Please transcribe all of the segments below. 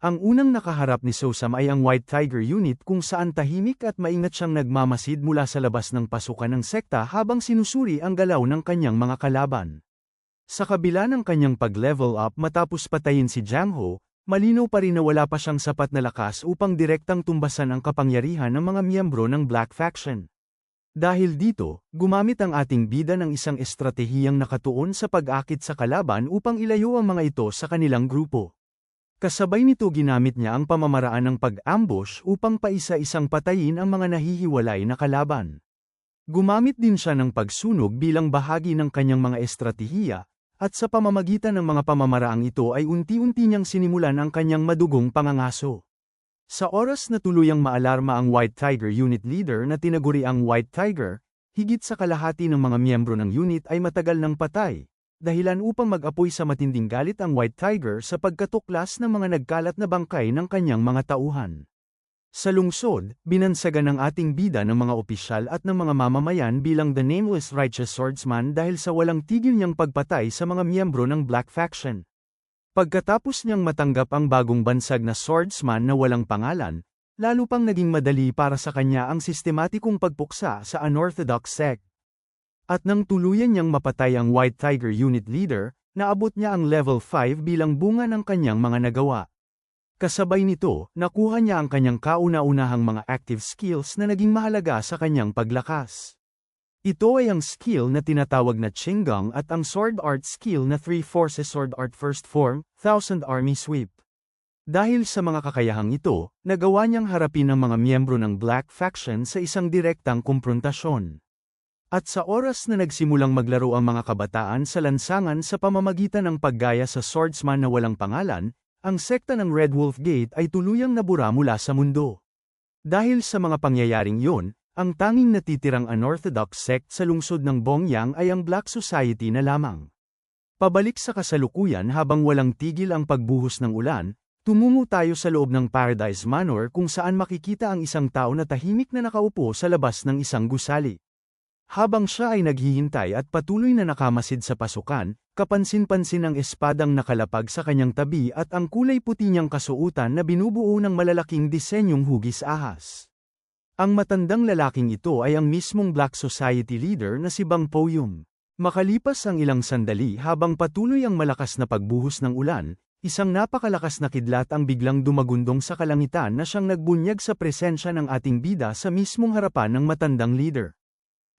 Ang unang nakaharap ni Sosam ay ang White Tiger Unit kung saan tahimik at maingat siyang nagmamasid mula sa labas ng pasukan ng sekta habang sinusuri ang galaw ng kanyang mga kalaban. Sa kabila ng kanyang pag-level up matapos patayin si Jang Ho, malinaw pa rin na wala pa siyang sapat na lakas upang direktang tumbasan ang kapangyarihan ng mga miyembro ng Black Faction. Dahil dito, gumamit ang ating bida ng isang estratehiyang nakatuon sa pag-akit sa kalaban upang ilayo ang mga ito sa kanilang grupo. Kasabay nito ginamit niya ang pamamaraan ng pag-ambush upang paisa-isang patayin ang mga nahihiwalay na kalaban. Gumamit din siya ng pagsunog bilang bahagi ng kanyang mga estratehiya, at sa pamamagitan ng mga pamamaraang ito ay unti-unti niyang sinimulan ang kanyang madugong pangangaso. Sa oras na tuluyang maalarma ang White Tiger Unit Leader na tinaguri ang White Tiger, higit sa kalahati ng mga miyembro ng unit ay matagal ng patay. Dahilan upang mag-apoy sa matinding galit ang White Tiger sa pagkatuklas ng mga nagkalat na bangkay ng kanyang mga tauhan. Sa lungsod, binansagan ng ating bida ng mga opisyal at ng mga mamamayan bilang the Nameless Righteous Swordsman dahil sa walang tigil niyang pagpatay sa mga miyembro ng Black Faction. Pagkatapos niyang matanggap ang bagong bansag na swordsman na walang pangalan, lalo pang naging madali para sa kanya ang sistematikong pagpuksa sa unorthodox sect. At nang tuluyan niyang mapatay ang White Tiger Unit Leader, naabot niya ang level 5 bilang bunga ng kanyang mga nagawa. Kasabay nito, nakuha niya ang kanyang kauna-unahang mga active skills na naging mahalaga sa kanyang paglakas. Ito ay ang skill na tinatawag na Qinggang at ang sword art skill na Three Forces Sword Art First Form, Thousand Army Sweep. Dahil sa mga kakayahang ito, nagawa niyang harapin ang mga miyembro ng Black Faction sa isang direktang kumprontasyon. At sa oras na nagsimulang maglaro ang mga kabataan sa lansangan sa pamamagitan ng paggaya sa swordsman na walang pangalan, ang sekta ng Red Wolf Gate ay tuluyang nabura mula sa mundo. Dahil sa mga pangyayaring yun, ang tanging natitirang unorthodox sect sa lungsod ng Bongyang ay ang Black Society na lamang. Pabalik sa kasalukuyan habang walang tigil ang pagbuhos ng ulan, tumungo tayo sa loob ng Paradise Manor kung saan makikita ang isang tao na tahimik na nakaupo sa labas ng isang gusali. Habang siya ay naghihintay at patuloy na nakamasid sa pasukan, kapansin-pansin ang espadang nakalapag sa kanyang tabi at ang kulay puti niyang kasuotan na binubuo ng malalaking disenyong hugis ahas. Ang matandang lalaking ito ay ang mismong Black Society leader na si Bang Poyum. Makalipas ang ilang sandali habang patuloy ang malakas na pagbuhos ng ulan, isang napakalakas na kidlat ang biglang dumagundong sa kalangitan na siyang nagbunyag sa presensya ng ating bida sa mismong harapan ng matandang leader.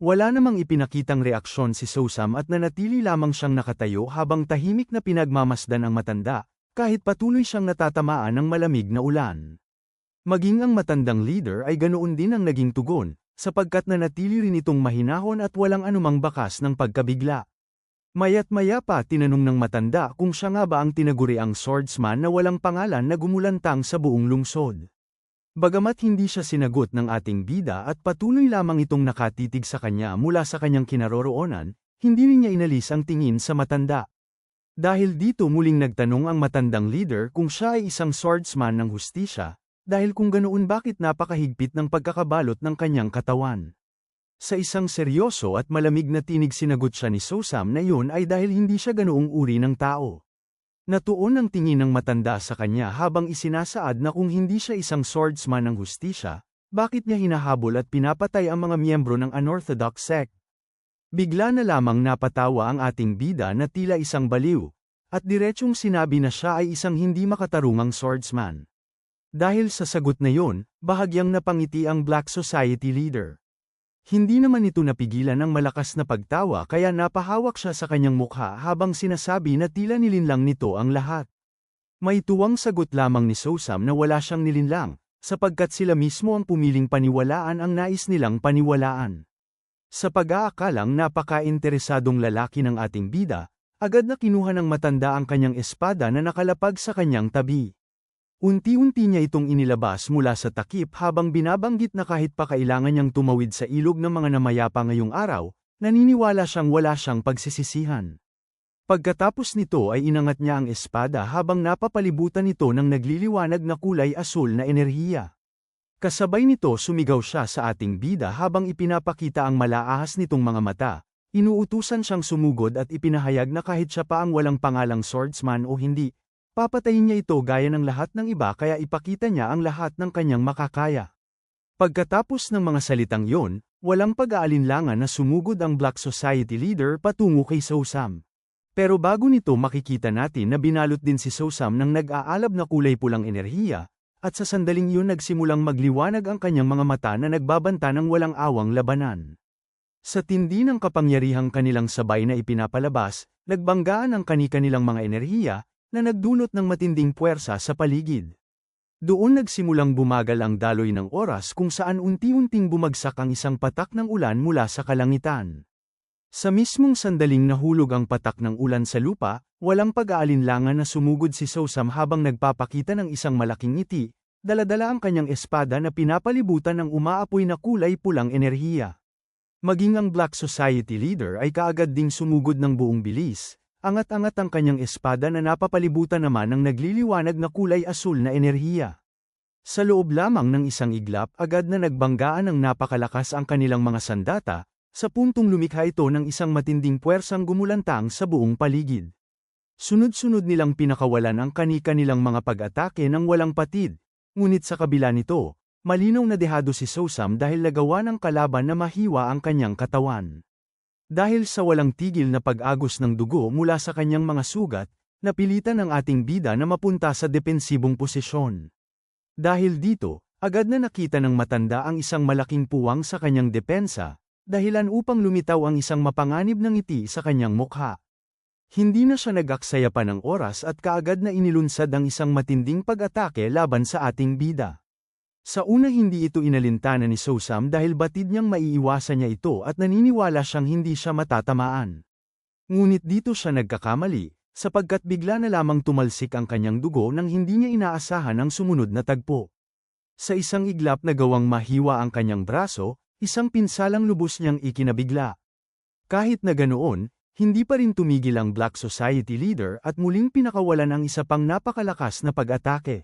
Wala namang ipinakitang reaksyon si Sosam at nanatili lamang siyang nakatayo habang tahimik na pinagmamasdan ang matanda, kahit patuloy siyang natatamaan ng malamig na ulan. Maging ang matandang leader ay ganoon din ang naging tugon, sapagkat nanatili rin itong mahinahon at walang anumang bakas ng pagkabigla. Maya't maya pa tinanong ng matanda kung siya nga ba ang tinaguriang swordsman na walang pangalan na gumulantang sa buong lungsod. Bagamat hindi siya sinagot ng ating bida at patuloy lamang itong nakatitig sa kanya mula sa kanyang kinaroroonan, hindi niya inalis ang tingin sa matanda. Dahil dito muling nagtanong ang matandang leader kung siya ay isang swordsman ng hustisya, dahil kung ganoon bakit napakahigpit ng pagkakabalot ng kanyang katawan. Sa isang seryoso at malamig na tinig sinagot siya ni Sosam na yun ay dahil hindi siya ganoong uri ng tao. Natuon ang tingin ng matanda sa kanya habang isinasaad na kung hindi siya isang swordsman ng hustisya, bakit niya hinahabol at pinapatay ang mga miyembro ng unorthodox sect. Bigla na lamang napatawa ang ating bida na tila isang baliw, at diretsyong sinabi na siya ay isang hindi makatarungang swordsman. Dahil sa sagot na yon, bahagyang napangiti ang Black Society leader. Hindi naman ito napigilan ng malakas na pagtawa kaya napahawak siya sa kanyang mukha habang sinasabi na tila nilinlang nito ang lahat. May tuwang sagot lamang ni Sosam na wala siyang nilinlang, sapagkat sila mismo ang pumiling paniwalaan ang nais nilang paniwalaan. Sa pag-aakalang napaka-interesadong lalaki ng ating bida, agad na kinuha ng matanda ang kanyang espada na nakalapag sa kanyang tabi. Unti-unti niya itong inilabas mula sa takip habang binabanggit na kahit pa kailangan niyang tumawid sa ilog ng mga namayapa ngayong araw, naniniwala siyang wala siyang pagsisisihan. Pagkatapos nito ay inangat niya ang espada habang napapalibutan ito ng nagliliwanag na kulay asul na enerhiya. Kasabay nito sumigaw siya sa ating bida habang ipinapakita ang malaahas nitong mga mata. Inuutusan siyang sumugod at ipinahayag na kahit siya pa ang walang pangalang swordsman o hindi, Papatayin niya ito gaya ng lahat ng iba kaya ipakita niya ang lahat ng kanyang makakaya. Pagkatapos ng mga salitang yon, walang pag-aalinlangan na sumugod ang Black Society leader patungo kay Sosam. Pero bago nito makikita natin na binalot din si Sosam ng nag-aalab na kulay pulang enerhiya, at sa sandaling yun nagsimulang magliwanag ang kanyang mga mata na nagbabanta ng walang awang labanan. Sa tindi ng kapangyarihang kanilang sabay na ipinapalabas, nagbanggaan ang kani-kanilang mga enerhiya, na nagdulot ng matinding puwersa sa paligid. Doon nagsimulang bumagal ang daloy ng oras kung saan unti-unting bumagsak ang isang patak ng ulan mula sa kalangitan. Sa mismong sandaling nahulog ang patak ng ulan sa lupa, walang pag-aalinlangan na sumugod si Sosam habang nagpapakita ng isang malaking ngiti, dala-dala ang kanyang espada na pinapalibutan ng umaapoy na kulay pulang enerhiya. Maging ang Black Society leader ay kaagad ding sumugod ng buong bilis, angat-angat ang kanyang espada na napapalibutan naman ng nagliliwanag na kulay asul na enerhiya. Sa loob lamang ng isang iglap agad na nagbanggaan ng napakalakas ang kanilang mga sandata, sa puntong lumikha ito ng isang matinding puwersang gumulantang sa buong paligid. Sunod-sunod nilang pinakawalan ang kani-kanilang mga pag-atake ng walang patid, ngunit sa kabila nito, malinaw na dehado si Sosam dahil nagawa ng kalaban na mahiwa ang kanyang katawan. Dahil sa walang tigil na pag-agos ng dugo mula sa kanyang mga sugat, napilitan ang ating bida na mapunta sa depensibong posisyon. Dahil dito, agad na nakita ng matanda ang isang malaking puwang sa kanyang depensa, dahilan upang lumitaw ang isang mapanganib na ngiti sa kanyang mukha. Hindi na siya nag-aksaya pa ng oras at kaagad na inilunsad ang isang matinding pag-atake laban sa ating bida. Sa una hindi ito inalintana ni Sosam dahil batid niyang maiiwasan niya ito at naniniwala siyang hindi siya matatamaan. Ngunit dito siya nagkakamali, sapagkat bigla na lamang tumalsik ang kanyang dugo nang hindi niya inaasahan ang sumunod na tagpo. Sa isang iglap na gawang mahiwa ang kanyang braso, isang pinsalang lubos niyang ikinabigla. Kahit na ganoon, hindi pa rin tumigil ang Black Society leader at muling pinakawalan ang isa pang napakalakas na pag-atake.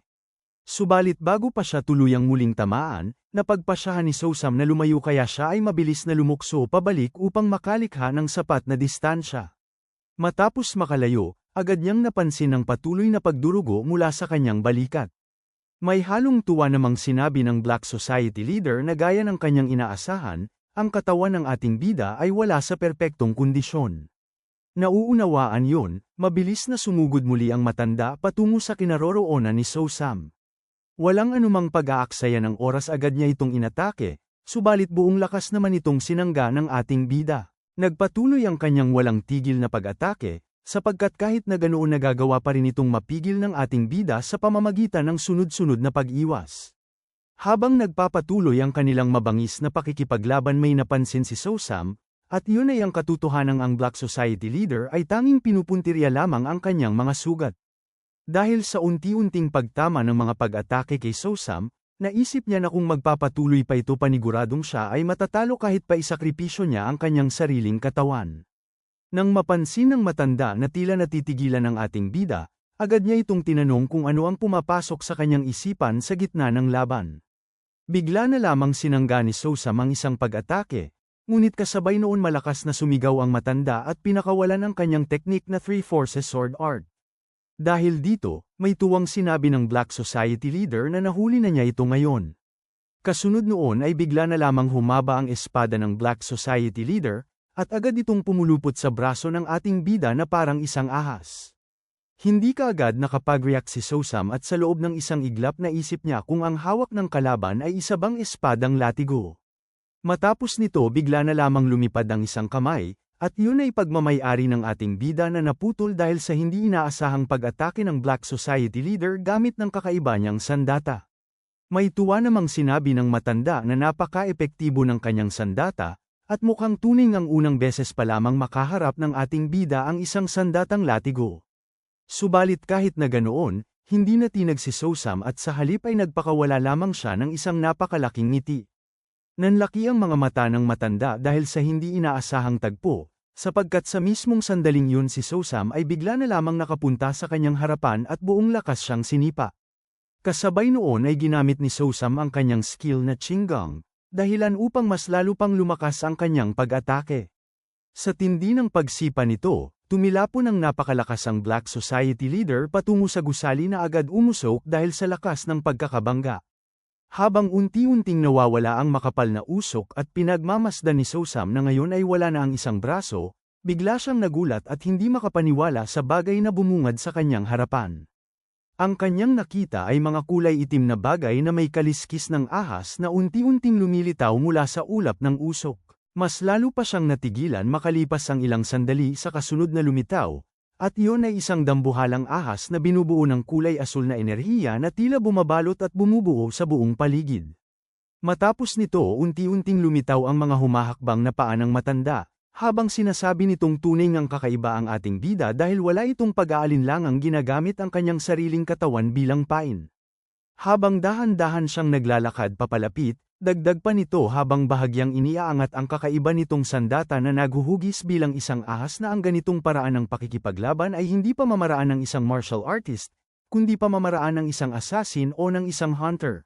Subalit bago pa siya tuluyang muling tamaan, napagpasyahan ni Sosam na lumayo kaya siya ay mabilis na lumukso pabalik upang makalikha ng sapat na distansya. Matapos makalayo, agad niyang napansin ang patuloy na pagdurugo mula sa kanyang balikat. May halong tuwa namang sinabi ng Black Society leader na gaya ng kanyang inaasahan, ang katawan ng ating bida ay wala sa perpektong kondisyon. Nauunawaan yon, mabilis na sumugod muli ang matanda patungo sa kinaroroonan ni Sosam. Walang anumang pag-aaksaya ng oras agad niya itong inatake, subalit buong lakas naman itong sinangga ng ating bida. Nagpatuloy ang kanyang walang tigil na pag-atake, sapagkat kahit na ganoon nagagawa pa rin itong mapigil ng ating bida sa pamamagitan ng sunod-sunod na pag-iwas. Habang nagpapatuloy ang kanilang mabangis na pakikipaglaban may napansin si Sosam, at yun ay ang katotohanang ang Black Society leader ay tanging pinupuntirya lamang ang kanyang mga sugat. Dahil sa unti-unting pagtama ng mga pag-atake kay Sosam, naisip niya na kung magpapatuloy pa ito paniguradong siya ay matatalo kahit pa isakripisyo niya ang kanyang sariling katawan. Nang mapansin ng matanda na tila natitigilan ng ating bida, agad niya itong tinanong kung ano ang pumapasok sa kanyang isipan sa gitna ng laban. Bigla na lamang sinangga ni Sosam ang isang pag-atake, ngunit kasabay noon malakas na sumigaw ang matanda at pinakawalan ang kanyang teknik na Three Forces Sword Art. Dahil dito, may tuwang sinabi ng Black Society leader na nahuli na niya ito ngayon. Kasunod noon ay bigla na lamang humaba ang espada ng Black Society leader, at agad itong pumulupot sa braso ng ating bida na parang isang ahas. Hindi kaagad nakapag-react si Sosam at sa loob ng isang iglap naisip niya kung ang hawak ng kalaban ay isa bang espadang latigo. Matapos nito bigla na lamang lumipad ang isang kamay, at yun ay pagmamay-ari ng ating bida na naputol dahil sa hindi inaasahang pag-atake ng Black Society leader gamit ng kakaiba niyang sandata. May tuwa namang sinabi ng matanda na napaka-epektibo ng kanyang sandata, at mukhang tunay ngang unang beses pa lamang makaharap ng ating bida ang isang sandatang latigo. Subalit kahit na ganoon, hindi natinag si Sosam at sa halip ay nagpakawala lamang siya ng isang napakalaking ngiti. Nanlaki ang mga mata ng matanda dahil sa hindi inaasahang tagpo, sapagkat sa mismong sandaling yun si Sosam ay bigla na lamang nakapunta sa kanyang harapan at buong lakas siyang sinipa. Kasabay noon ay ginamit ni Sosam ang kanyang skill na Qinggang, dahilan upang mas lalo pang lumakas ang kanyang pag-atake. Sa tindi ng pagsipa nito, Tumilapon ng napakalakas ang Black Society leader patungo sa gusali na agad umusok dahil sa lakas ng pagkakabangga. Habang unti-unting nawawala ang makapal na usok at pinagmamasdan ni Sosam na ngayon ay wala na ang isang braso, bigla siyang nagulat at hindi makapaniwala sa bagay na bumungad sa kanyang harapan. Ang kanyang nakita ay mga kulay itim na bagay na may kaliskis ng ahas na unti-unting lumilitaw mula sa ulap ng usok. Mas lalo pa siyang natigilan makalipas ang ilang sandali sa kasunod na lumitaw, at iyon ay isang dambuhalang ahas na binubuo ng kulay asul na enerhiya na tila bumabalot at bumubuo sa buong paligid. Matapos nito unti-unting lumitaw ang mga humahakbang na paa ng matanda, habang sinasabi nitong tunay ngang kakaiba ang ating bida dahil wala itong pag-aalinlangang ginagamit ang kanyang sariling katawan bilang pain. Habang dahan-dahan siyang naglalakad papalapit, dagdag pa nito habang bahagyang iniaangat ang kakaiba nitong sandata na naghuhugis bilang isang ahas na ang ganitong paraan ng pakikipaglaban ay hindi pa mamaraan ng isang martial artist, kundi pa mamaraan ng isang assassin o ng isang hunter.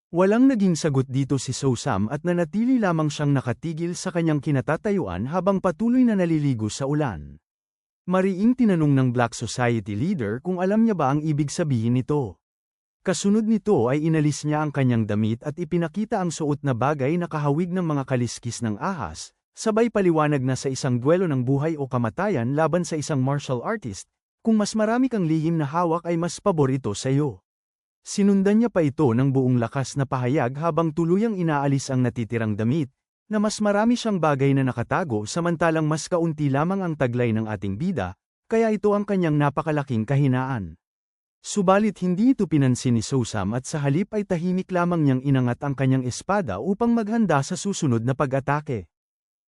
Walang naging sagot dito si Sosam at nanatili lamang siyang nakatigil sa kanyang kinatatayuan habang patuloy na naliligo sa ulan. Mariing tinanong ng Black Society leader kung alam niya ba ang ibig sabihin nito. Kasunod nito ay inalis niya ang kanyang damit at ipinakita ang suot na bagay na kahawig ng mga kaliskis ng ahas, sabay paliwanag na sa isang duelo ng buhay o kamatayan laban sa isang martial artist, kung mas marami kang lihim na hawak ay mas pabor ito sa iyo. Sinundan niya pa ito ng buong lakas na pahayag habang tuluyang inaalis ang natitirang damit, na mas marami siyang bagay na nakatago samantalang mas kaunti lamang ang taglay ng ating bida, kaya ito ang kanyang napakalaking kahinaan. Subalit hindi ito pinansin ni Sosam at sa halip ay tahimik lamang niyang inangat ang kanyang espada upang maghanda sa susunod na pag-atake.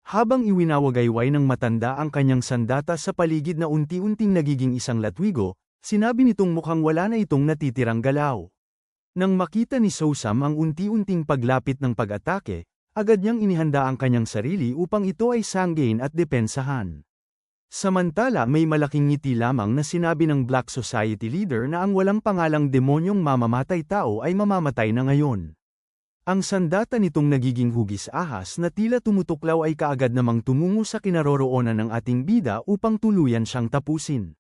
Habang iwinawagayway ng matanda ang kanyang sandata sa paligid na unti-unting nagiging isang latwigo, sinabi nitong mukhang wala na itong natitirang galaw. Nang makita ni Sosam ang unti-unting paglapit ng pag-atake, agad niyang inihanda ang kanyang sarili upang ito ay sanggain at depensahan. Samantala may malaking ngiti lamang na sinabi ng Black Society leader na ang walang pangalang demonyong mamamatay tao ay mamamatay na ngayon. Ang sandata nitong nagiging hugis ahas na tila tumutuklaw ay kaagad namang tumungo sa kinaroroonan ng ating bida upang tuluyan siyang tapusin.